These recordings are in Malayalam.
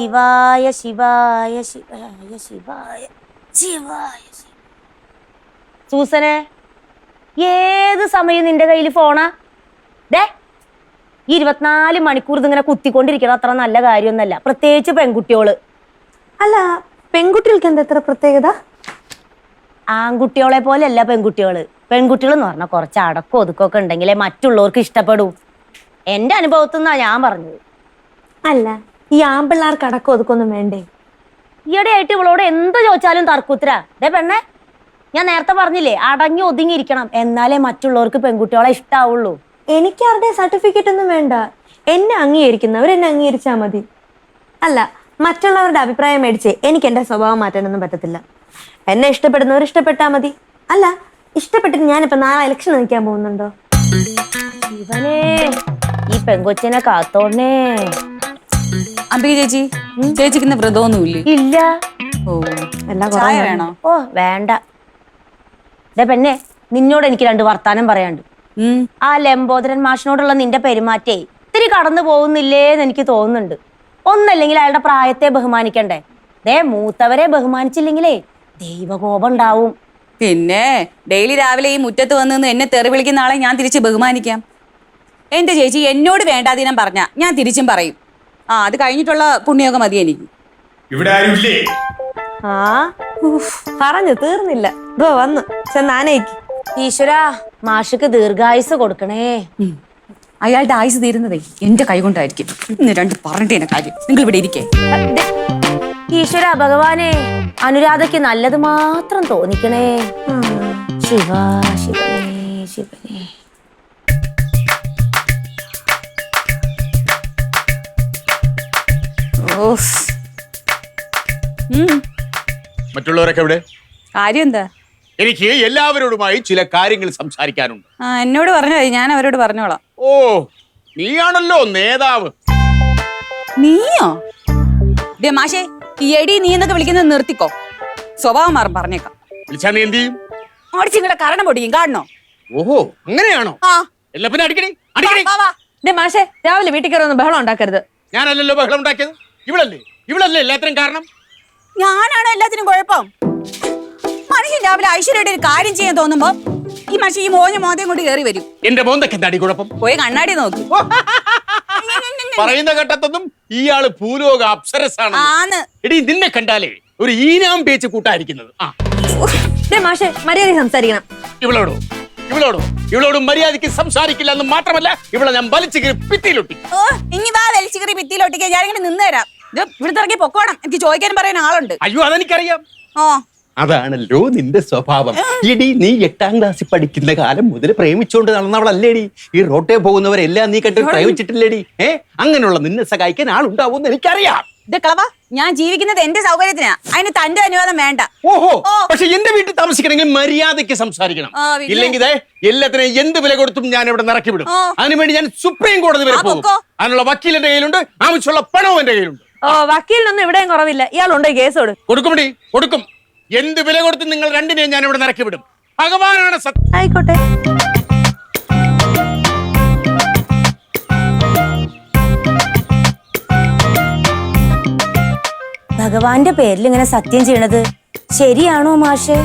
ശിവായ ശിവായ ശിവായ ശിവായ ശിവായ. സൂസനെ, ഏത് സമയം നിന്റെ കയ്യിൽ ഫോണാ? ദേ, 24 മണിക്കൂർ ഇതിങ്ങനെ കുത്തിക്കൊണ്ടിരിക്കണം അത്ര നല്ല കാര്യമൊന്നല്ല, പ്രത്യേകിച്ച് പെൺകുട്ടികള്. അല്ല, പെൺകുട്ടികൾക്ക് എന്താ എത്ര പ്രത്യേകത? ആൺകുട്ടികളെ പോലെയല്ല പെൺകുട്ടികള്. പെൺകുട്ടികൾ എന്ന് പറഞ്ഞാൽ കുറച്ച് അടക്കം ഒതുക്കൊക്കെ ഉണ്ടെങ്കിലേ മറ്റുള്ളവർക്ക് ഇഷ്ടപ്പെടൂ. എന്റെ അനുഭവത്തിൽ നിന്നാ ഞാൻ പറഞ്ഞത്. അല്ല, ഈ ആൺപിള്ളേർക്ക് അടക്കം ഒതുക്കൊന്നും വേണ്ടേ? ഈയിടെ ആയിട്ട് ഇവളോട് എന്ത് ചോദിച്ചാലും തർക്കുത്തരാ. ദേ പെണ്ണെ, ഞാൻ നേരത്തെ പറഞ്ഞില്ലേ, അടങ്ങി ഒതുങ്ങിയിരിക്കണം, എന്നാലേ മറ്റുള്ളവർക്ക് പെൺകുട്ടികളെ ഇഷ്ടാവുള്ളൂ. എനിക്ക് ആരുടെ സർട്ടിഫിക്കറ്റ് ഒന്നും വേണ്ട. എന്നെ അംഗീകരിക്കുന്നവർ എന്നെ അംഗീകരിച്ചാൽ മതി. അല്ല, മറ്റുള്ളവരുടെ അഭിപ്രായം മേടിച്ച് എനിക്ക് എന്റെ സ്വഭാവം മാറ്റാനൊന്നും പറ്റത്തില്ല. എന്നെ ഇഷ്ടപ്പെടുന്നവർ ഇഷ്ടപ്പെട്ടാ മതി. അല്ല, ഇഷ്ടപ്പെട്ടിട്ട് ഞാനിപ്പോ നാളെ ഇലക്ഷൻ നിൽക്കാൻ പോകുന്നുണ്ടോ? ഇവനെ ഈ പെങ്കൊച്ചിനെ കാത്തോണേ. അംബിക ചേച്ചി, ചേച്ചിക്ക് ഇന്ന് വ്രതമൊന്നുമില്ലേ? ഇല്ല. ഓ, എല്ലാം ചായ വേണോ? ഓ വേണ്ട. ദേ പെണ്ണെ, നിന്നോട് എനിക്ക് 2 വർത്താനം പറയാണ്ട്. ആ ലംബോദരൻ മാഷിനോടുള്ള നിന്റെ പെരുമാറ്റേ ഇത്തിരി കടന്നു പോകുന്നില്ലേന്ന് എനിക്ക് തോന്നുന്നുണ്ട്. ഒന്നല്ലെങ്കിൽ അയാളുടെ പ്രായത്തെ ബഹുമാനിക്കണ്ടേ? ദേ, മൂത്തവരെ ബഹുമാനിച്ചില്ലെങ്കിലേ ദൈവകോപം ഉണ്ടാവും. പിന്നെ ഡെയിലി രാവിലെ ഈ മുറ്റത്ത് വന്ന് എന്നെ തെറി വിളിക്കുന്ന ആളെ ഞാൻ തിരിച്ച് ബഹുമാനിക്കാം. എന്റെ ചേച്ചി എന്നോട് വേണ്ടാതീനം പറഞ്ഞ ഞാൻ തിരിച്ചും പറയും. അത് കഴിഞ്ഞിട്ടുള്ള പുണ്യമൊക്കെ മതി എനിക്ക്. ഇവിടെ ആരുമില്ലേ? ആ, പറഞ്ഞു തീർന്നില്ല. ഇതോ വന്നു. ചെന്നാനേക്ക്. ഈശ്വരാ, മാഷിക്ക് ദീർഘായുസ് കൊടുക്കണേ. അയാളുടെ ആയുസ് തീരുന്നതേ എന്റെ കൈ കൊണ്ടായിരിക്കും. ഇന്ന് 2 പറഞ്ഞിട്ടേനെ കാര്യം. നിങ്ങൾ ഇവിടെ ഇരിക്കേ. ഈശ്വര ഭഗവാനെ, അനുരാധയ്ക്ക് നല്ലത് മാത്രം തോന്നിക്കണേ. ശിവ ശിവനേ ശിവനേ. മറ്റുള്ളവരൊക്കെ എവിടെ? കാര്യം എന്താ? എനിക്ക് എല്ലാവരോടുമായി ചില കാര്യങ്ങൾ സംസാരിക്കാനുണ്ട്. എന്നോട് പറഞ്ഞാ മതി, ഞാൻ അവരോട് പറഞ്ഞോളാം. ഓ, നീയാണല്ലോ നേതാവ്. നീയോ? മാഷേ, ഈ എടി നീ എന്നൊക്കെ വിളിക്കുന്നത് നിർത്തിക്കോ. സ്വഭാവം മാറും, പറഞ്ഞേക്കാം. വിളിച്ചാ നീ എന്ത് ചെയ്യും? ഓടിച്ചിങ്ങളെ കാരണം പൊടിയും കാണണോ? ഓഹോ, അങ്ങനെയാണോ? എല്ലാ പിന്നെ അടിക്കണേ അടിക്കണേ. മാഷെ, രാവിലെ വീട്ടിൽ കയറി ഒന്ന് ബഹളം ഉണ്ടാക്കരുത്. ഞാനല്ലല്ലോ ബഹളം ഉണ്ടാക്കിയത്. ഇവളല്ലേ എല്ലാത്തിനും കാരണം. ഞാനാണ് എല്ലാത്തിനും കുഴപ്പം. മനുഷ്യൻ രാവിലെ ഐശ്വര്യയുടെ ഒരു കാര്യം ചെയ്യാൻ തോന്നുമ്പോ ഈ മനുഷ്യൻ ഈ മോഞ്ഞ മോതയും കൊണ്ട് കയറി വരും. എന്റെ മോന്തൊക്കെ എന്താടി കുഴപ്പം? പോയി കണ്ണാടി നോക്ക്. പറയുന്ന ഘട്ടത്തൊന്നും ഇയാള് ഭൂലോക അപ്സരസാണ്. എടി, നിന്നെ കണ്ടാലേ ഒരു ഈനാം പേച്ച് കൂട്ടായിരിക്കുന്നത്. മാഷെ, മര്യാദ സംസാരിക്കണം. ഇവളോടും മര്യാദയ്ക്ക് സംസാരിക്കില്ല എന്ന് മാത്രമല്ല, ഇവളെ ഞാൻ വലിച്ചു കയറി ഭിത്തിയിലൊട്ടി. ഇനി വാ, വലിച്ചു കയറി ഭിത്തിയിലൊട്ടിക്കാൻ ഞാനിങ്ങനെ നിന്ന് തരാം. ഇവിടുത്തെ ഇറങ്ങി പൊക്കോണം. എനിക്ക് ചോദിക്കാനും പറയാൻ ആളുണ്ട്. അയ്യോ, അതെനിക്കറിയാം. അതാണല്ലോ നിന്റെ സ്വഭാവം. എടി, നീ 8ാം ക്ലാസ്സിൽ പഠിക്കുന്ന കാലം മുതൽ പ്രേമിച്ചോണ്ട് നടന്നവളല്ലേടി. ഈ റോട്ടേ പോകുന്നവരെല്ലാം നീ കണ്ട് പ്രേമിച്ചിട്ടില്ലേടി? അങ്ങനെയുള്ള നിന്നെ സഹായിക്കാൻ ആളുണ്ടാവും എനിക്കറിയാം. കളവാ, ഞാൻ ജീവിക്കുന്നത് എന്റെ സൗകര്യത്തിനാ, അതിന് തന്റെ അനുവാദം വേണ്ട. ഓഹോ, പക്ഷെ എന്റെ വീട്ടിൽ താമസിക്കണമെങ്കിൽ മര്യാദയ്ക്ക് സംസാരിക്കണം. ഇല്ലെങ്കിൽ എല്ലാത്തിനും എന്ത് വില കൊടുത്തും ഞാൻ ഇവിടെ നിറക്കി വിടും. അതിനുവേണ്ടി ഞാൻ സുപ്രീം കോടതി വരെ പോകും. അതിനുള്ള വക്കീൽ എന്റെ കയ്യിലുണ്ട്, ആവശ്യമുള്ള പണവും എന്റെ കയ്യിലുണ്ട്. വക്കീലിനൊന്നും ഇവിടെയും കുറവില്ല. ഇയാളുണ്ടോ കേസ് കൊടുക്കും. എന്ത് വില കൊടുത്ത് നിങ്ങൾ 2നെയും ഞാൻ ഇവിടെ നിറക്കി വിടും. ഭഗവാനാണ് സത്യം. ആയിക്കോട്ടെ. ഭഗവാന്റെ പേരിൽ ഇങ്ങനെ സത്യം ചെയ്യണത് ശരിയാണോ മാഷെ?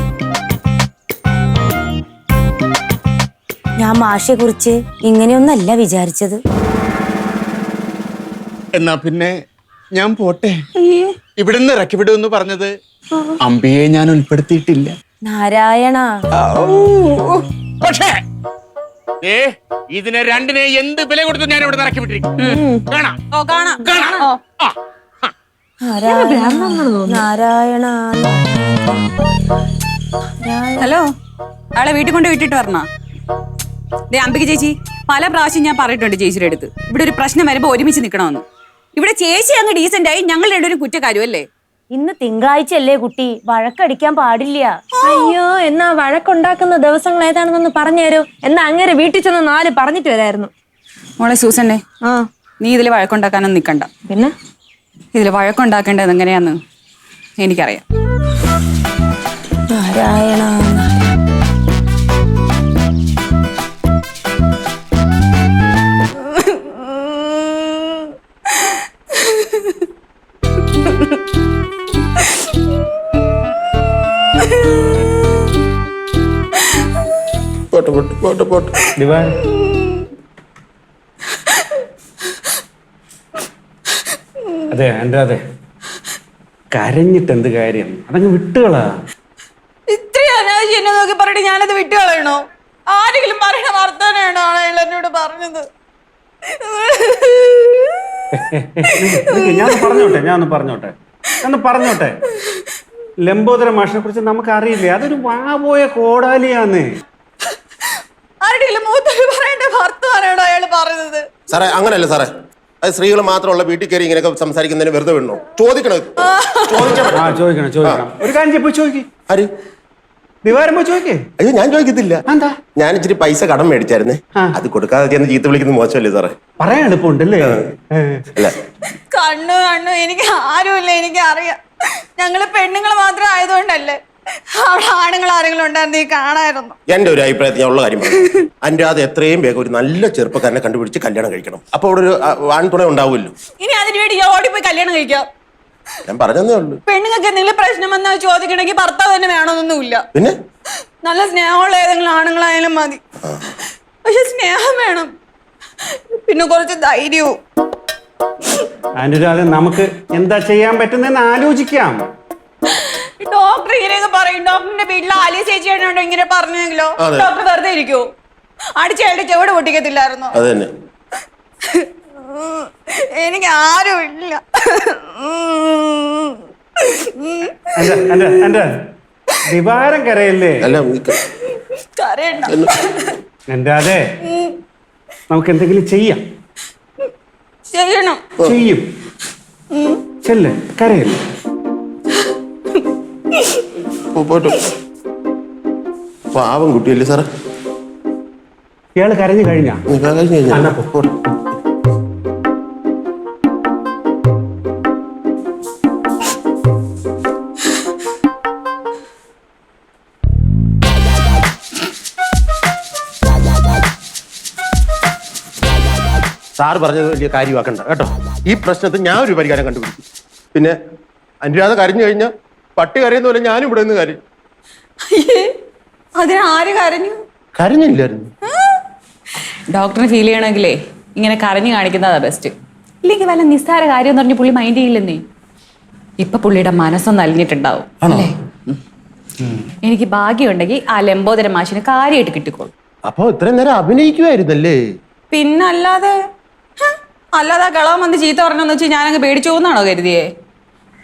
ഞാൻ മാഷെ കുറിച്ച് ഇങ്ങനെയൊന്നല്ല വിചാരിച്ചത്. എന്നാ പിന്നെ ഞാൻ പോട്ടെ. ഇവിടുന്ന് ഇറക്കി വിടുമെന്ന് പറഞ്ഞത് അമ്പിയെ ഞാൻ ഉൾപ്പെടുത്തിയിട്ടില്ല. നാരായണ. പക്ഷേ ഇതിനെ 2നെ എന്ത് വില കൊടുത്തും ഞാൻ ഇവിടെ ഇറക്കി വിട്ടിരിക്കും. നാരായണ. ഹലോ, ആളെ വീട്ടിൽ കൊണ്ട് വിട്ടിട്ട് പറഞ്ഞ അംബിക ചേച്ചി, പല പ്രാവശ്യം ഞാൻ പറഞ്ഞിട്ടുണ്ട് ചേച്ചിയുടെ അടുത്ത്, ഇവിടെ ഒരു പ്രശ്നം വരുമ്പോ ഒരുമിച്ച് നിൽക്കണമെന്ന്. ഇവിടെ ചേച്ചി അങ്ങ് ഡീസന്റ് ആയി, ഞങ്ങൾ 2 കുറ്റക്കാരും അല്ലേ? ഇന്ന് തിങ്കളാഴ്ചയല്ലേ കുട്ടി, വഴക്കടിക്കാൻ പാടില്ല. അയ്യോ, എന്നാ വഴക്കുണ്ടാക്കുന്ന ദിവസങ്ങൾ ഏതാണെന്നൊന്ന് പറഞ്ഞുതരൂ. എന്നാ അങ്ങനെ വീട്ടിൽ ചെന്ന് 4 പറഞ്ഞിട്ട് വരായിരുന്നു. മോളെ സൂസന്നെ, നീ ഇതിൽ വഴക്കുണ്ടാക്കാനൊന്നും നിൽക്കണ്ട. പിന്നെ ഇതിൽ വഴക്കുണ്ടാക്കേണ്ടത് എങ്ങനെയാന്ന് എനിക്കറിയാം. നാരായണ. പോട്ടെ. ദിവാൻ അതെ എൻ്റെ അതെ കരഞ്ഞിട്ട് എന്ത് കാര്യം, അതങ്ങ് വിട്ടുകളാ. ഇത്രയും അനാവശ്യം എന്നെ നോക്കി പറഞ്ഞിട്ട് ഞാനത് വിട്ടു കളയണോ? ആരെങ്കിലും പറയണ വർത്തമാനാണോ അയാൾ എന്നോട് പറഞ്ഞത്? ഞാനൊന്ന് പറഞ്ഞോട്ടെ. ലംബോദര മാഷിനെ കുറിച്ച് നമുക്ക് അറിയില്ലേ, അതൊരു വാപോയ കോടാലിയാന്ന്. ആരുടെയും മൂത്തൊരു പറയേണ്ട വർത്തമാനാണോ അയാൾ പറഞ്ഞത്? സാറേ അങ്ങനല്ല സാറേ, അത് സ്ത്രീകൾ മാത്രമുള്ള വീട്ടിൽ കയറി ഇങ്ങനെയൊക്കെ സംസാരിക്കുന്നതിന് വെറുതെ വിടണോ? ചോദിക്കണം. ഒരു കാര്യം പോയി ചോദിക്കും. ആര്? ദിവാരം പോയി ചോദിക്കേ. അയ്യോ ഞാൻ ചോദിക്കത്തില്ല. എന്താ? ഞാൻ ഇച്ചിരി പൈസ കടം മേടിച്ചായിരുന്നേ, അത് കൊടുക്കാതെ ചെന്ന് ചീത്ത വിളിക്കുന്നത് മോശമല്ലേ സാറേ? പറയാൻ എളുപ്പമുണ്ടല്ലേ? അല്ല കണ്ണു എനിക്ക് ആരുമില്ല, എനിക്ക് അറിയാം. ഞങ്ങള് പെണ്ണുങ്ങൾ മാത്രം ആയതുകൊണ്ടല്ലേ, അവിടെ ആണുങ്ങൾ ആരെങ്കിലും ഉണ്ടായിരുന്നു ഈ കാണായിരുന്നു. എന്റെ ഒരു അഭിപ്രായത്തിൽ ഞാൻ ഉള്ള കാര്യം പറഞ്ഞു. അനുരാധ എത്രയും വേഗം ഒരു നല്ല ചെറുപ്പക്കാരനെ കണ്ടുപിടിച്ച് കല്യാണം കഴിക്കണം. അപ്പൊ അവിടെ ഒരു ആൺതുണ ഉണ്ടാവുമല്ലോ. ഇനി അതിനു വേണ്ടി ഓടിപ്പോയി കല്യാണം കഴിക്കാം. ഞാൻ പറഞ്ഞതേ ഉള്ളൂ. പെണ്ണുങ്ങൾക്ക് എന്തെങ്കിലും പ്രശ്നം വന്നാൽ ചോദിക്കണമെങ്കിൽ ഭർത്താവ് തന്നെ വേണമെന്നൊന്നുമില്ല. പിന്നെ നല്ല സ്നേഹമുള്ള ഏതെങ്കിലും ആണുങ്ങളായാലും മതി. പക്ഷെ സ്നേഹം വേണം, പിന്നെ കുറച്ച് ധൈര്യവും. അനുരാധ, നമുക്ക് എന്താ ചെയ്യാൻ പറ്റുന്നതെന്ന് ആലോചിക്കാം. ഡോക്ടർ ഇങ്ങനെയൊക്കെ പറയും. ഡോക്ടറിന്റെ വീട്ടിൽ ആലിയ ചേച്ചിയാണോ ഇങ്ങനെ പറഞ്ഞെങ്കിലോ ഡോക്ടർ വെറുതെ ഇരിക്കുവോ? അടിച്ചയാളുടെ ചെവിട് പൊട്ടിക്കത്തില്ലായിരുന്നോ? അത് തന്നെ. എനിക്ക് ആരുമില്ല. ദിവാരം കരയല്ലേ? അല്ല കരയണ്ട. എന്റെ അതെ, നമുക്ക് എന്തെങ്കിലും ചെയ്യാം. ചെയ്യും. ചെല്ല്, കരയല്ലേ? പോട്ടെ. പാവം കുട്ടിയല്ലേ സാറേ? ഇയാള് കരഞ്ഞു കഴിഞ്ഞാ? പോട്ടെ. സാറ് പറഞ്ഞത് വലിയ കാര്യമാക്കണ്ട കേട്ടോ. ഈ പ്രശ്നത്തിൽ ഞാൻ ഒരു പരിഹാരം കണ്ടുപിടിക്കും. പിന്നെ അനുരാധ കരഞ്ഞു കഴിഞ്ഞാൽ പട്ടി കരയുന്ന പോലെ ഞാനും ഇവിടെ നിന്ന് കരയും. അതിന് ആര് കരഞ്ഞു? കരഞ്ഞില്ലായിരുന്നു. ഡോക്ടറിന് ഫീൽ ചെയ്യണമെങ്കിലേ ഇങ്ങനെ കരഞ്ഞു കാണിക്കുന്നതാ ബെസ്റ്റ്. ഇല്ലെങ്കിൽ വല്ല നിസ്സാര കാര്യം എന്ന് പറഞ്ഞ് പുള്ളി മൈൻഡ് ചെയ്യില്ലെന്നേ. ഇപ്പൊ പുള്ളിയുടെ മനസ്സൊന്ന് അലിഞ്ഞിട്ടുണ്ടാവും അല്ലേ? എനിക്ക് ഭാഗ്യമുണ്ടെങ്കിൽ ആ ലംബോദര മാഷിന് കാര്യമായിട്ട് കിട്ടിക്കോളും. അപ്പൊ ഇത്രയും നേരം അഭിനയിക്കുമായിരുന്നല്ലേ? പിന്നല്ലാതെ അല്ലാതെ കളവൻ വന്ന് ചീത്ത പറഞ്ഞെന്ന് വെച്ചാൽ ഞാനങ്ങ് പേടിച്ചു പോകുന്നാണോ കരുതിയേ?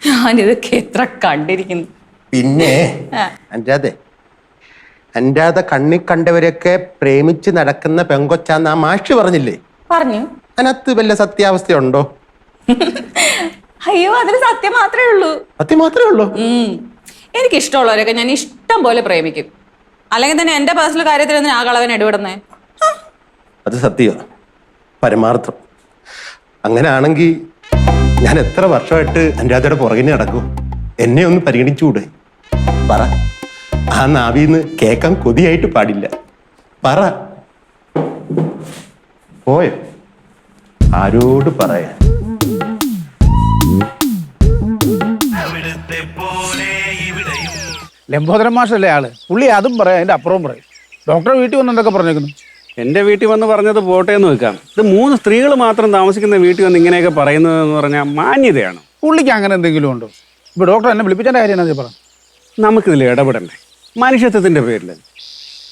ഞാനിതൊക്കെ എത്ര കണ്ടിരിക്കുന്നു. പിന്നെ അനുരാധ കണ്ണി കണ്ടവരൊക്കെ പ്രേമിച്ച് നടക്കുന്ന പെങ്കൊച്ചാന്ന് ആ മാഷ് പറഞ്ഞില്ലേ? പറഞ്ഞു. അതിനകത്ത് വല്ല സത്യാവസ്ഥയുണ്ടോ? അയ്യോ, അതിന് സത്യം മാത്രമേ ഉള്ളൂ. സത്യം മാത്രമേ ഉള്ളൂ. എനിക്ക് ഇഷ്ടമുള്ളവരൊക്കെ ഞാൻ ഇഷ്ടം പോലെ പ്രേമിക്കും. അല്ലെങ്കിൽ തന്നെ എന്റെ പേഴ്സണൽ കാര്യത്തിൽ ആ കളവൻ ഇടപെടുന്നേ. അത് സത്യമാണ്, പരമാർത്ഥം. അങ്ങനെയാണെങ്കിൽ ഞാൻ എത്ര വർഷമായിട്ട് അനുരാധയുടെ പുറകിന് നടക്കും. എന്നെ ഒന്ന് പരിഗണിച്ചുകൂടെ? പറ. ആ നാവിന്ന് കേൾക്കാൻ കൊതിയായിട്ട് പാടില്ല. പറ. പോയോ? ആരോട് പറയാൻ? ലംബോദരൻ മാഷല്ലേ ആള്? പുള്ളി അതും പറയാം, അതിന്റെ അപ്പുറവും പറയും. ഡോക്ടറെ വീട്ടിൽ വന്ന് എന്തൊക്കെ പറഞ്ഞേക്കുന്നു? എൻ്റെ വീട്ടിൽ വന്ന് പറഞ്ഞത് പോട്ടെ എന്ന് വെക്കാം. ഇത് 3 സ്ത്രീകൾ മാത്രം താമസിക്കുന്ന വീട്ടിൽ വന്ന് ഇങ്ങനെയൊക്കെ പറയുന്നതെന്ന് പറഞ്ഞാൽ മാന്യതയാണ്. പുള്ളിക്ക് അങ്ങനെ എന്തെങ്കിലും ഉണ്ടോ? ഇപ്പൊ ഡോക്ടർ എന്നെ വിളിപ്പിച്ചതിന്റെ കാര്യം എന്നാ പറഞ്ഞു? നമുക്കിതിൽ ഇടപെടണ്ടേ? മനുഷ്യത്വത്തിൻ്റെ പേരിൽ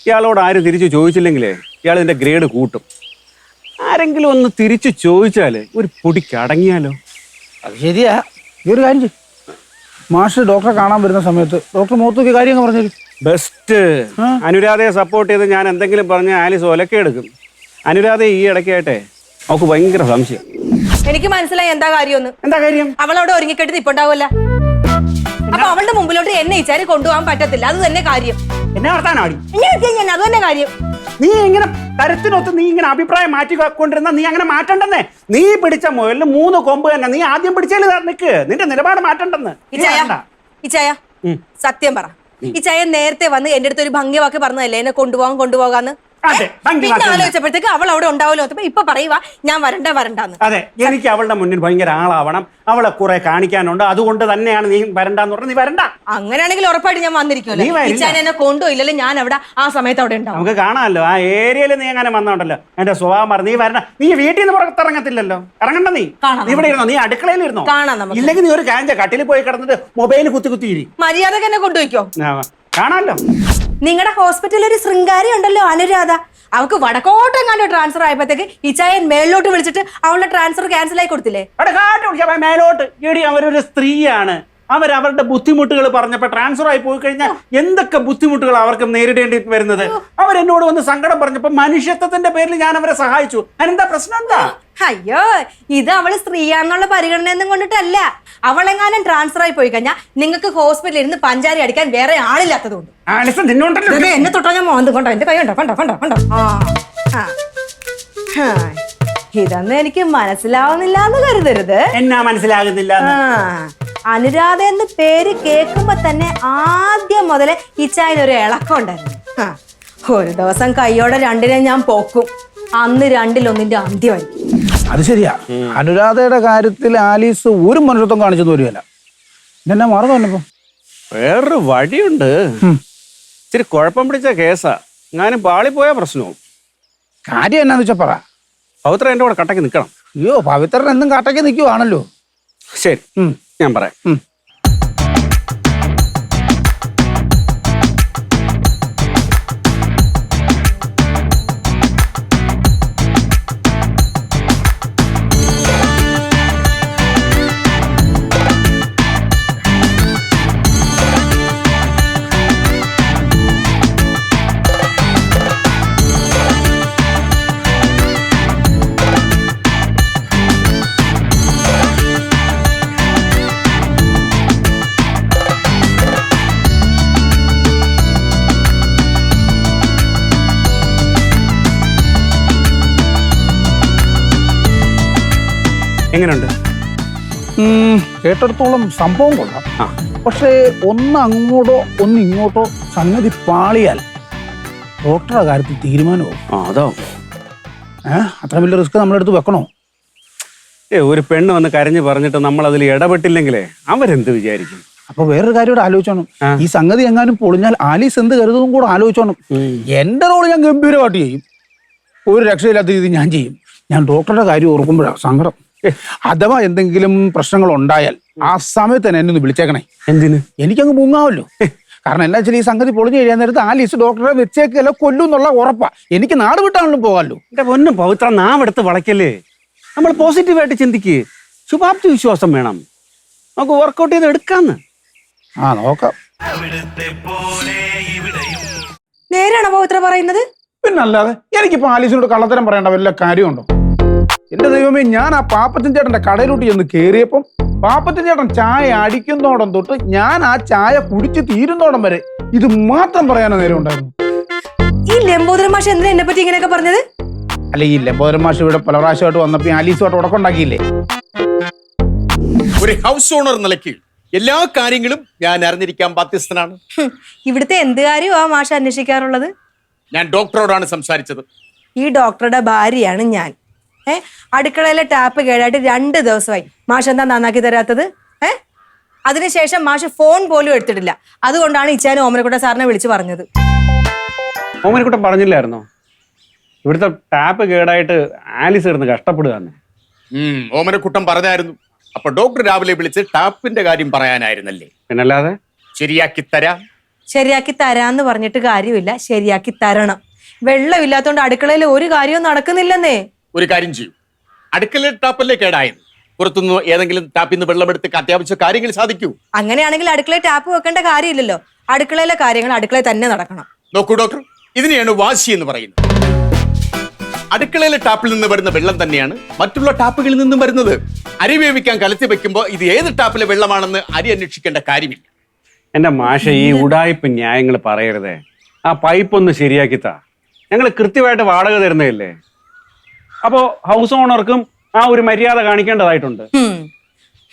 ഇയാളോട് ആരും തിരിച്ചു ചോദിച്ചില്ലെങ്കിലേ ഇയാൾ ഇതിൻ്റെ ഗ്രേഡ് കൂട്ടും. ആരെങ്കിലും ഒന്ന് തിരിച്ചു ചോദിച്ചാൽ ഒരു പൊടിക്ക് അടങ്ങിയാലോ? അത് ശരിയാ. ഈ ഒരു കാര്യം ചെയ്യും, മാഷ് ഡോക്ടറെ കാണാൻ വരുന്ന സമയത്ത് ഡോക്ടർ മുഖത്തൊക്കെ കാര്യങ്ങൾ പറഞ്ഞു. ബെസ്റ്റ്. അനുരാധയെ സപ്പോർട്ട് ചെയ്ത് ഞാൻ എന്തെങ്കിലും പറഞ്ഞ ആലിസ് ഒലക്കെടുക്കും. അനുരാധ ഈ ഇടയ്ക്കായിട്ടെ അവൾക്ക് ഭയങ്കര സംശയം. എനിക്ക് മനസ്സിലായി എന്താ കാര്യമൊന്ന്. എന്താ കാര്യം? അവളവിടെ ഒരുങ്ങിക്കെട്ടി നിപ്പുണ്ടാവൂല. അപ്പൊ അവളുടെ മുമ്പിലോട്ട് എന്നെ ഇച്ചാരി കൊണ്ടുപോകാൻ പറ്റത്തില്ല. അത് തന്നെ കാര്യം. എന്നെ വർത്താനാടി ഞാൻ അത് തന്നെ കാര്യം. നീ ഇങ്ങനെ തരത്തിനൊത്ത് നീ ഇങ്ങനെ അഭിപ്രായം മാറ്റിക്കൊണ്ടിരുന്ന നീ അങ്ങനെ മാറ്റണ്ടെന്നേ. നീ പിടിച്ച മുയലിന് 3 കൊമ്പ് തന്നെ. നീ ആദ്യം പിടിച്ചാൽ നിക്ക്. നിന്റെ നിലപാട് മാറ്റണ്ടെന്ന്. ഇച്ചായ സത്യം പറ. ഇച്ചായ നേരത്തെ വന്ന് എന്റെ അടുത്ത് ഒരു ഭംഗി വാക്ക് പറഞ്ഞതല്ലേ എന്നെ കൊണ്ടുപോകാന്ന്? അതെ, ഭംഗി പിന്നെ മാറ്റമില്ല. ആലോചിച്ചപ്പോഴത്തേക്ക് അവൾ അവിടെ ഉണ്ടാവല്ലോ ഇപ്പൊ പറയുക ഞാൻ വരണ്ടാന്ന്. അതെ, എനിക്ക് അവളുടെ മുന്നിൽ ഭയങ്കര ആളാവണം, അവളെ കുറെ കാണിക്കാനുണ്ട്, അതുകൊണ്ട് തന്നെയാണ് നീ വരണ്ടെന്ന് പറഞ്ഞ നീ വരണ്ട. അങ്ങനെയാണെങ്കിൽ ഉറപ്പായിട്ട് ഞാൻ വന്നിരിക്കുമല്ലോ. നീ വരില്ല. ഇച്ചാൻ എന്നെ കൊണ്ടുപോയില്ലല്ലോ, ഞാൻ അവിടെ ആ സമയത്ത് അവിടെ ഉണ്ടാവും. നമുക്ക് കാണാമല്ലോ ആ ഏരിയയിൽ നീ അങ്ങനെ വന്നോണ്ടല്ലോ, എന്റെ സ്വഭാവം പറഞ്ഞു. നീ വരണ, നീ വീട്ടിൽ നിന്ന് പുറത്തിറങ്ങത്തില്ലല്ലോ, ഇറങ്ങണ്ട. നീ കാണാം നീ ഇവിടെ ഇരുന്നോ, നീ അടുക്കളയിൽ ഇരുന്നോ. കാണാം നമുക്ക്. ഇല്ലെങ്കിൽ നീ ഒരു കാഞ്ച കട്ടിൽ പോയി കിടന്നിട്ട് മൊബൈൽ കുത്തി മര്യാദക്ക് എന്നെ കൊണ്ടുപോയിക്കോ. കാണാമല്ലോ. നിങ്ങളുടെ ഹോസ്പിറ്റലിൽ ഒരു ശൃംഗാരി ഉണ്ടല്ലോ, അനുരാധ. അവക്ക് വടക്കോട്ടെങ്ങാണ്ട് ട്രാൻസ്ഫർ ആയപ്പോഴത്തേക്ക് ഇച്ചായൻ മേളിലോട്ട് വിളിച്ചിട്ട് അവളുടെ ട്രാൻസ്ഫർ ക്യാൻസൽ ആയി കൊടുത്തില്ലേ? അവിടെ കാറ്റ് വിളിക്കാം മേലോട്ട്. എടി, അവരൊരു സ്ത്രീയാണ്. അവരവരുടെ ബുദ്ധിമുട്ടുകൾ പറഞ്ഞപ്പോൾ ട്രാൻസ്ഫർ ആയി പോയി കഴിഞ്ഞാൽ എന്തൊക്കെ ബുദ്ധിമുട്ടുകൾ അവർക്ക് നേരിടേണ്ടി വരുന്നത്. അവരെന്നോട് വന്ന് സങ്കടം പറഞ്ഞപ്പോൾ മനുഷ്യത്വത്തിന്റെ പേരിൽ ഞാൻ അവരെ സഹായിച്ചു. അതിനെന്താ പ്രശ്നം? എന്താ? അയ്യോ, ഇത് അവള് സ്ത്രീയാന്നുള്ള പരിഗണനയൊന്നും കൊണ്ടിട്ടല്ല. അവളെങ്ങാനും ട്രാൻസ്ഫർ ആയി പോയി കഴിഞ്ഞാൽ നിങ്ങൾക്ക് ഹോസ്പിറ്റലിൽ ഇരുന്ന് പഞ്ചാരി അടിക്കാൻ വേറെ ആളില്ലാത്തതുകൊണ്ട്. എന്നെ തൊട്ടോ ഞാൻ മോന്ത് കൊണ്ടോ, എന്റെ കൈ ഉണ്ടോ, കണ്ടോ കണ്ടോ കണ്ടോ. ഇതൊന്നും എനിക്ക് മനസ്സിലാവുന്നില്ല എന്ന് കരുതരുത്. എന്നാ മനസ്സിലാകുന്നില്ല? അനുരാധ എന്ന പേര് കേൾക്കുമ്പോ തന്നെ ആദ്യം മുതലേ ഇച്ചായനൊരു ഇളക്കം ഉണ്ടായിരുന്നു. ഒരു ദിവസം കൈയോടെ രണ്ടിനെ ഞാൻ പോക്കും, അന്ന് രണ്ടിലൊന്നിന്റെ അന്ത്യമായിരിക്കും. അത് ശരിയാ. അനുരാധയുടെ കാര്യത്തിൽ ആലീസ് ഒരു മനുഷ്യത്വം കാണിച്ചെന്ന് വരികയല്ല. എന്നെ മറന്നു തന്നെപ്പോ. വേറൊരു വഴിയുണ്ട്. ഇച്ചിരി കുഴപ്പം പിടിച്ച കേസാ, ഞാനും പാളിപ്പോയ പ്രശ്നവും. കാര്യം എന്നാന്ന് വെച്ചാ പറ. പവിത്ര എന്റെ കൂടെ കട്ടക്ക് നിൽക്കണം. അയ്യോ, പവിത്രൻ എന്നും കാട്ടയ്ക്ക് നിൽക്കുവാണല്ലോ. ശരി, ഞാൻ പറയാം. എങ്ങനെയുണ്ട്? കേട്ടിടത്തോളം സംഭവം കൊള്ളാം. പക്ഷേ ഒന്ന് അങ്ങോട്ടോ ഒന്ന് ഇങ്ങോട്ടോ സംഗതി പാളിയാൽ ഡോക്ടറുടെ കാര്യത്തിൽ തീരുമാനമാവും. അതോ അത്ര വലിയ റിസ്ക് നമ്മളെടുത്ത് വെക്കണോ? ഒരു പെണ്ണ് വന്ന് കരഞ്ഞു പറഞ്ഞിട്ട് നമ്മൾ അതിൽ ഇടപെട്ടില്ലെങ്കിലേ അവരെന്ത് വിചാരിക്കും? അപ്പൊ വേറൊരു കാര്യം കൂടെ ആലോചിച്ചോണം. ഈ സംഗതി എങ്ങാനും പൊളിഞ്ഞാൽ ആലീസ് എന്ത് കരുതും കൂടെ ആലോചിച്ചോണം. എന്റെ റോള് ഞാൻ ഗംഭീരമായിട്ട് ചെയ്യും, ഒരു രക്ഷയില്ലാത്ത രീതി ഞാൻ ചെയ്യും. ഞാൻ ഡോക്ടറുടെ കാര്യം ഓർക്കുമ്പോഴാണ് സങ്കടം. അഥവാ എന്തെങ്കിലും പ്രശ്നങ്ങൾ ഉണ്ടായാൽ ആ സമയത്ത് തന്നെ എന്നെ ഒന്ന് വിളിച്ചേക്കണേ. എന്തിന്? എനിക്കങ്ങ് മുങ്ങാവല്ലോ. കാരണം എന്താ വെച്ചാൽ ഈ സംഗതി പൊളിഞ്ഞു കഴിയാൻ നേരത്ത് ആലീസ് ഡോക്ടറെ വെച്ചേക്കല്ല കൊല്ലും എന്നുള്ള ഉറപ്പാ. എനിക്ക് നാട് വിട്ടാണല്ലോ പോകാമല്ലോ. എന്റെ പൊന്നും പവിത്ര, നാവെടുത്ത് വളയ്ക്കല്ലേ. നമ്മൾ പോസിറ്റീവായിട്ട് ചിന്തിക്ക്, ശുഭാപ്തി വിശ്വാസം വേണം. നമുക്ക് വർക്കൗട്ട് ചെയ്ത് എടുക്കാന്ന്. നോക്കാം. നേരാണോ പവിത്ര പറയുന്നത്? പിന്നല്ലാതെ എനിക്കിപ്പോ ആലീസിനോട് കള്ളത്തരം പറയേണ്ട വല്ല കാര്യമുണ്ടോ? എന്റെ ദൈവമേ, ഞാൻ ആ പാപ്പച്ചൻ ചേട്ടന്റെ കടയിലോട്ട് ചെന്ന് കയറിയപ്പം പാപ്പച്ചൻ ചേട്ടൻ ചായ അടിക്കുന്നോടം തൊട്ട് ഞാൻ ആ ചായ കുടിച്ച് തീരുന്നോടം വരെ ഇത് മാത്രം പറയാനോ നേരം ഉണ്ടായിരുന്നു. ഈ ലംബോദരൻ മാഷ് എന്തിനാ എന്നെ പറ്റി ഇങ്ങനെയൊക്കെ പറഞ്ഞത്? അല്ല, ഈ ലംബോദരൻ മാഷ് ഇവിടെ പല പ്രാവശ്യമായിട്ട് വന്നപ്പോ ആലീസുമായിട്ട് ഉടക്കുണ്ടാക്കിയില്ലേ? ഒരു ഹൗസ് ഓണർ നിലയ്ക്ക് എല്ലാ കാര്യങ്ങളും ഞാൻ അറിഞ്ഞിരിക്കാൻ ബാധ്യസ്ഥനാണ്. ഇവിടുത്തെ എന്ത് കാര്യമാ മാഷ് അന്വേഷിക്കാറുള്ളത്? ഞാൻ ഡോക്ടറോടാണ് സംസാരിച്ചത്. ഈ ഡോക്ടറുടെ ഭാര്യയാണ് ഞാൻ. അടുക്കളയിലെ ടാപ്പ് കേടായിട്ട് 2 ദിവസമായി. മാഷ് എന്താ നന്നാക്കി തരാത്തത്? അതിനുശേഷം മാഷ് ഫോൺ പോലും എടുത്തിട്ടില്ല. അതുകൊണ്ടാണ് ഇച്ചാനും ഓമനക്കുട്ട സാറിനെ വിളിച്ചു പറഞ്ഞത്. ഓമനക്കുട്ടൻ പറഞ്ഞില്ലായിരുന്നോ ഇവിടുത്തെ ടാപ്പ് കേടായിട്ട് ആലീസ് കിടന്ന് കഷ്ടപ്പെടുകയെന്ന്? ഓമനക്കുട്ടൻ പറഞ്ഞായിരുന്നു. അപ്പൊ ഡോക്ടർ രാവിലെ വിളിച്ച് ടാപ്പിന്റെ കാര്യം പറയാനായിരുന്നല്ലേ? പിന്നല്ലാതെ ശരിയാക്കി തരാന്ന് പറഞ്ഞിട്ട് കാര്യമില്ല, ശരിയാക്കി തരണം. വെള്ളമില്ലാത്തോണ്ട് അടുക്കളയിൽ ഒരു കാര്യവും നടക്കുന്നില്ലെന്നേ. ഒരു കാര്യം ചെയ്യൂ, അടുക്കള ടാപ്പല്ലേ കേടായത്, പുറത്തുനിന്ന് ഏതെങ്കിലും ടാപ്പിൽ നിന്ന് വെള്ളമെടുത്ത് അത്യാവശ്യ കാര്യങ്ങൾ സാധിക്കൂ. അങ്ങനെയാണെങ്കിൽ അടുക്കളയിൽ ടാപ്പ് വെക്കേണ്ട കാര്യമില്ലല്ലോ. അടുക്കളയിലെ കാര്യങ്ങൾ അടുക്കളയിൽ തന്നെ നടക്കണം. നോക്കൂ ഡോക്ടർ, ഇതിനെയാണ് വാശി എന്ന് പറയുന്നത്. അടുക്കളയിലെ ടാപ്പിൽ നിന്ന് വരുന്ന വെള്ളം തന്നെയാണ് മറ്റുള്ള ടാപ്പുകളിൽ നിന്നും വരുന്നത്. അരി വേവിക്കാൻ കലത്തി വെക്കുമ്പോൾ ഇത് ഏത് ടാപ്പിലെ വെള്ളമാണെന്ന് അരി അന്വേഷിക്കേണ്ട കാര്യമില്ല. എന്റെ മാഷ, ഈ ഉടായ്പ ന്യായങ്ങൾ പറയരുതേ. ആ പൈപ്പ് ഒന്ന് ശരിയാക്കിത്താ, ഞങ്ങൾ കൃത്യമായിട്ട് വാടക തരുന്നതല്ലേ. അപ്പോ ഹൗസ് ഓണർക്കും ആ ഒരു മര്യാദ കാണിക്കേണ്ടതായിട്ടുണ്ട്.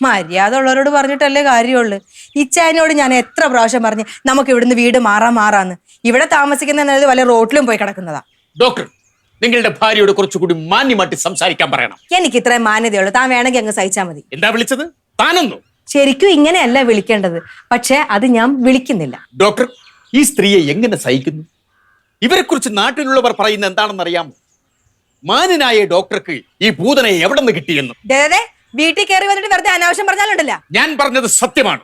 മര്യാദ ഉള്ളവരോട് പറഞ്ഞിട്ടല്ലേ കാര്യമുള്ളൂ. ഇച്ചായനോട് ഞാൻ എത്ര പ്രാവശ്യം പറഞ്ഞ് നമുക്ക് ഇവിടുന്ന് വീട് മാറാന്ന്. ഇവിടെ താമസിക്കുന്ന വല്ല റോട്ടിലും പോയി കിടക്കുന്നതാ. ഡോക്ടർ നിങ്ങളുടെ ഭാര്യയോട് കുറച്ചുകൂടി മാന്യമായിട്ട് സംസാരിക്കാൻ പറയണം. എനിക്ക് ഇത്രയും മാന്യതയുള്ളൂ, താൻ വേണമെങ്കിൽ അങ്ങ് സഹിച്ചാൽ മതി. എന്താ വിളിച്ചത്? താനൊന്നു. ശരിക്കും ഇങ്ങനെയല്ല വിളിക്കേണ്ടത്, പക്ഷെ അത് ഞാൻ വിളിക്കുന്നില്ല. ഡോക്ടർ ഈ സ്ത്രീയെ എങ്ങനെ സഹിക്കുന്നു? ഇവരെ കുറിച്ച് നാട്ടിലുള്ളവർ പറയുന്ന എന്താണെന്ന് അറിയാമോ? മാന്യനായ ഡോക്ടർക്ക് ഈ ഭൂതനെ എവിടെ നിന്ന് കിട്ടിയെന്ന്. വീട്ടിൽ കയറി വന്നിട്ട് വെറുതെ അനാവശ്യം പറഞ്ഞാലുണ്ടല്ല. ഞാൻ പറഞ്ഞത് സത്യമാണ്.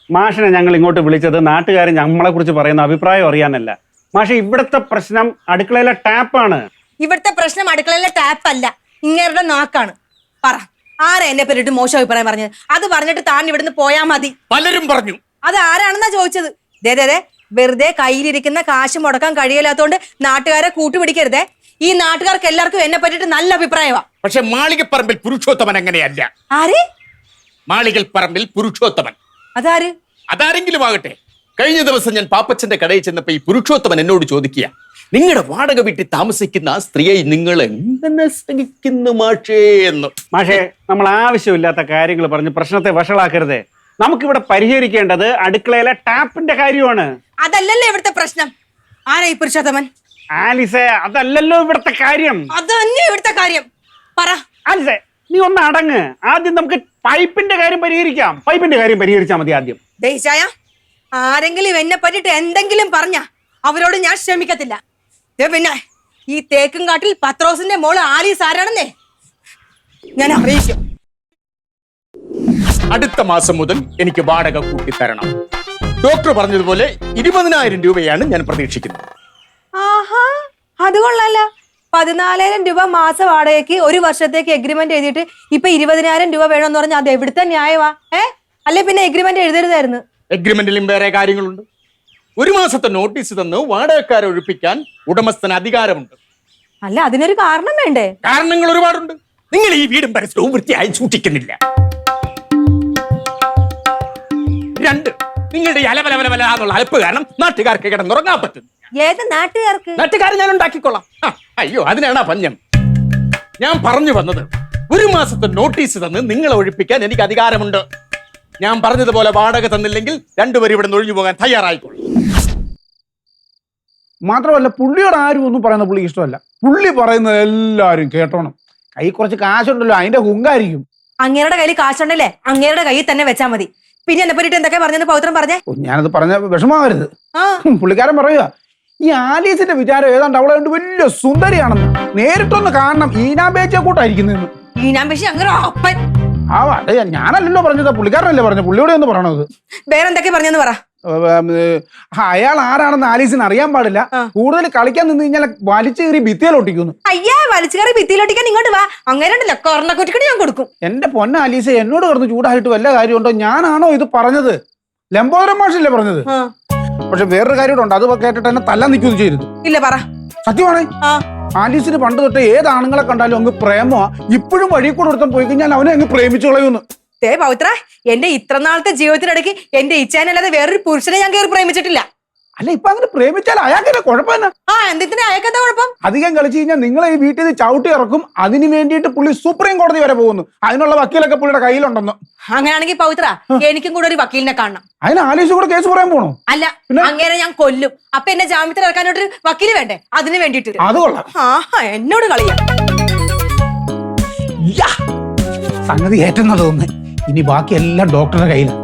മാഷിനെ ഞങ്ങൾ ഇങ്ങോട്ട് വിളിച്ചത് നാട്ടുകാർ നമ്മളെ കുറിച്ച് പറയുന്ന അഭിപ്രായം അറിയാനല്ല. മാഷെ, ഇവിടുത്തെ പ്രശ്നം അടുക്കളയിലെ ടാപ്പാണ്. ഇവിടുത്തെ പ്രശ്നം അടുക്കളയിലെ ടാപ്പ് അല്ല, ഇങ്ങേരുടെ നാക്കാണ്. പറ, ആരാ എന്നെ പറ്റിട്ട് മോശം അഭിപ്രായം പറഞ്ഞത്? അത് പറഞ്ഞിട്ട് താൻ ഇവിടുന്ന് പോയാ മതി. പലരും പറഞ്ഞു. അത് ആരാണെന്നാ ചോദിച്ചത്? വെറുതെ കയ്യിലിരിക്കുന്ന കാശ് മുടക്കാൻ കഴിയില്ലാത്തോണ്ട് നാട്ടുകാരെ കൂട്ടുപിടിക്കരുതേ. ഈ നാട്ടുകാർക്ക് എല്ലാവർക്കും എന്നെ പറ്റിട്ട് നല്ല അഭിപ്രായമാ. പക്ഷെ മാളികപ്പറമ്പിൽ പുരുഷോത്തമൻ അങ്ങനെയല്ല. ആര്? മാളികപ്പറമ്പിൽ പുരുഷോത്തമൻ. അതാര്? അതാരെങ്കിലും ആകട്ടെ. കഴിഞ്ഞ ദിവസം ഞാൻ പാപ്പച്ചന്റെ കടയിൽ ചെന്നപ്പോ ഈ പുരുഷോത്തമൻ എന്നോട് ചോദിക്കുക, നിങ്ങളുടെ വാടക വീട്ടിൽ താമസിക്കുന്ന ആ സ്ത്രീയെ നിങ്ങൾ എങ്ങനെ സഹിക്കുന്നു മാഷേ എന്ന്. മാഷെ, നമ്മൾ ആവശ്യമില്ലാത്ത കാര്യങ്ങൾ പറഞ്ഞ് പ്രശ്നത്തെ വഷളാക്കരുതേ. നമുക്കിവിടെ പരിഹരിക്കേണ്ടത് അടുക്കളയിലെ ടാപ്പിന്റെ കാര്യമാണ്. അതല്ലല്ലോ ഇവിടുത്തെ പ്രശ്നം. ആരാ ഈ പുരുഷോത്തമൻ? ആലിസേ, അതല്ലല്ലോ ഇവിടുത്തെ കാര്യം. അത് തന്നെ ഇവിടുത്തെ കാര്യം. പറ. ആലിസേ, നീ ഒന്ന് അടങ്ങ്. ആദ്യം നമുക്ക് പൈപ്പിന്റെ കാര്യം പരിഹരിക്കാം. പൈപ്പിന്റെ കാര്യം പരിഹരിച്ചാൽ മതി ആദ്യം. ദേശായ, ആരെങ്കിലും എന്നെ പറ്റിട്ട് എന്തെങ്കിലും പറഞ്ഞ അവരോട് ഞാൻ ക്ഷമിക്കത്തില്ല. പിന്നെ ഈ തേക്കും കാട്ടിൽ പത്രോസിന്റെ മോള് ആലീസ് ആരാണെന്നേ ഞാൻ അറിയിക്കും. അടുത്ത മാസം മുതൽ എനിക്ക് വാടക കൂട്ടിത്തരണം. ഡോക്ടർ പറഞ്ഞതുപോലെ 20,000 രൂപയാണ് ഞാൻ പ്രതീക്ഷിക്കുന്നത്. ആഹാ, അത് കൊള്ളാലോ. 14,000 രൂപ മാസ വാടകയ്ക്ക് 1 വർഷത്തേക്ക് എഗ്രിമെന്റ് എഴുതിയിട്ട് ഇപ്പൊ 20,000 രൂപ വേണമെന്ന് പറഞ്ഞാൽ അത് എവിടുത്തെ ന്യായവാ? അല്ലെ പിന്നെ എഗ്രിമെന്റ് എഴുതരുതായിരുന്നു. എഗ്രിമെന്റിലും വേറെ കാര്യങ്ങളുണ്ട്. 1 മാസത്തെ നോട്ടീസ് തന്ന് വാടകക്കാരെ ഒഴിപ്പിക്കാൻ ഉടമസ്ഥന് അധികാരമുണ്ട്. അല്ല, അതിനൊരു കാരണം വേണ്ടേ? കാരണങ്ങൾ ഒരുപാടുണ്ട്. നിങ്ങൾ ഈ വീടും പരിസരവും വൃത്തിയായി സൂക്ഷിക്കുന്നില്ല. 2, നിങ്ങളുടെ അലവലവലവല എന്നുള്ള അലപ്പ് കാരണം നാട്ടുകാർക്ക് കിടന്നുറങ്ങാൻ പറ്റുന്നു. ഏത് നാട്ടുകാർക്ക്? നാട്ടുകാർ ഞാൻ ഉണ്ടാക്കിക്കൊള്ളാം. അയ്യോ, അതിനാണ് പഞ്ഞം. ഞാൻ പറഞ്ഞു വന്നത്, 1 മാസത്തെ നോട്ടീസ് തന്ന് നിങ്ങളെ ഒഴിപ്പിക്കാൻ എനിക്ക് അധികാരമുണ്ട്. ഞാൻ പറഞ്ഞതുപോലെ വാടക തന്നില്ലെങ്കിൽ 2 പേർ ഇവിടെ ഒഴിഞ്ഞു പോകാൻ തയ്യാറായിക്കോളൂ. മാത്രമല്ല പുള്ളിയോട് ആരും ഒന്നും പറയുന്ന പുള്ളി ഇഷ്ടമല്ല. പുള്ളി പറയുന്നത് എല്ലാരും കേട്ടോണം. കൈ കുറച്ച് കാശുണ്ടല്ലോ, അതിന്റെ ഹുങ്കായിരിക്കും. അങ്ങേരുടെ കയ്യിൽ കാശുണ്ടല്ലേ, അങ്ങേരുടെ കയ്യിൽ തന്നെ വെച്ചാ മതി. പിന്നെ എന്നെ പറ്റിട്ട് എന്തൊക്കെ പറഞ്ഞെന്ന് പൗത്രം പറഞ്ഞേ? ഞാനത് പറഞ്ഞ വിഷമാവരുത്. പുള്ളിക്കാരൻ പറയുക, ഈ ആലീസിന്റെ വിചാരം ഏതാണ്ട് അവളെ കൊണ്ട് വലിയ സുന്ദരിയാണെന്ന്. നേരിട്ടൊന്ന് കാണണം, ഈനാമ്പേച്ചിയെ കൂട്ടായിരിക്കുന്നതെന്ന്. ഈനാമ്പേച്ചി അങ്ങനെ അപ്പൻ? അതെ, ഞാനല്ലല്ലോ പറഞ്ഞത്, പുള്ളിക്കാരനല്ലേ പറഞ്ഞത്. പുള്ളിയോടെ ഒന്ന് പറയണത്. വേറെന്തൊക്കെ പറഞ്ഞെന്ന് പറ. അയാൾ ആരാണെന്ന് ആലീസിന് അറിയാൻ പാടില്ല. കൂടുതൽ കളിക്കാൻ നിന്ന് കഴിഞ്ഞാൽ വലിച്ചു കയറി ഭിത്തിയിലൊട്ടിക്കുന്നു. അയ്യാ, വലിച്ചു കയറി ഭിത്തിയിലൊട്ടിക്കാൻ ഇങ്ങോട്ട് വാ. അങ്ങനെയുണ്ടല്ലോ കൊറണക്കുറ്റിക്കടി ഞാൻ കൊടുക്കും. എന്റെ പൊന്ന ആലീസ, എന്നോട് കിടന്ന് ചൂടായിട്ട് വല്ല കാര്യമുണ്ടോ? ഞാനാണോ ഇത് പറഞ്ഞത്? ലംബോദരൻ മാഷല്ലേ പറഞ്ഞത്. പക്ഷെ വേറൊരു കാര്യമുണ്ട്, അത് കേട്ടിട്ട് എന്നെ തല്ലാൻ നിൽക്കുന്നു ചെയ്തു. ഇല്ല, പറ. സത്യമാണ്. ആലീസിന് പണ്ട് തൊട്ട് ഏത് ആണുങ്ങളെ കണ്ടാലും അങ്ങ് പ്രേമോ. ഇപ്പോഴും വഴി കൂടെ ഒരുത്തം പോയി കഴിഞ്ഞാൽ അവനെ അങ്ങ് പ്രേമിച്ചു കളയുന്നു. പൗത്ര, എന്റെ ഇത്ര നാളത്തെ ജീവിതത്തിനിടയ്ക്ക് എന്റെ ഇച്ഛാനല്ലാതെ വേറൊരു പുരുഷനെ ഞാൻ കയറി പ്രേമിച്ചിട്ടില്ല. അല്ല, ഇപ്പൊ അങ്ങനെ പ്രേമിച്ചാൽ അയാൾക്കെന്നെ കുഴപ്പം തന്നെ. എന്തിനാ അയാൾക്കെന്താ കുഴപ്പം? അധികം കളിച്ചു കഴിഞ്ഞാൽ നിങ്ങളെ ഈ വീട്ടിൽ നിന്ന് ചവിട്ടി ഇറക്കും. അതിന് വേണ്ടിയിട്ട് പുള്ളി സുപ്രീം കോടതി വരെ പോകുന്നു. അതിനുള്ള വക്കീലൊക്കെ പുള്ളിയുടെ കയ്യിലുണ്ടെന്ന്. അങ്ങനെയാണെങ്കിൽ പൗത്ര, എനിക്കും കൂടെ ഒരു വക്കീലിനെ കാണണം. അതിന് ആലീസ് കൂടെ കേസ് പറയാൻ പോണോ? അല്ല, അങ്ങനെ ഞാൻ കൊല്ലും. അപ്പൊ എന്നെ ജാമ്യത്തിൽ ഇറക്കാനോട്ടൊരു വക്കീല് വേണ്ടേ? അതിന് വേണ്ടിട്ട്. അത് കൊള്ളാം. എന്നോട് കളിയാ. സംഗതി ഏറ്റെന്നാ തോന്നുന്നത്. ഇനി ബാക്കി എല്ലാം ഡോക്ടറുടെ കയ്യിലാണ്.